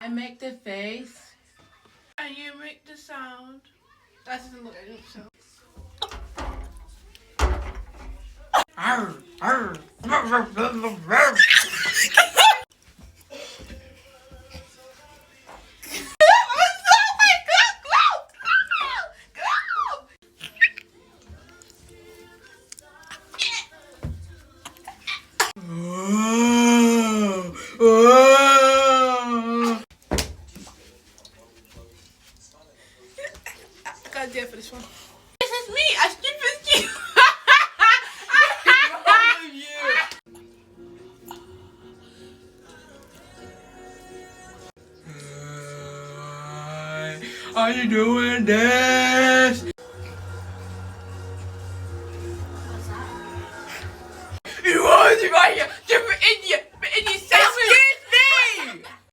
I make the face. And you make the sound. That doesn't look like a sound. Arr, arr. I got a dare for this one. This is me. I strip as you. How you doing, Dad?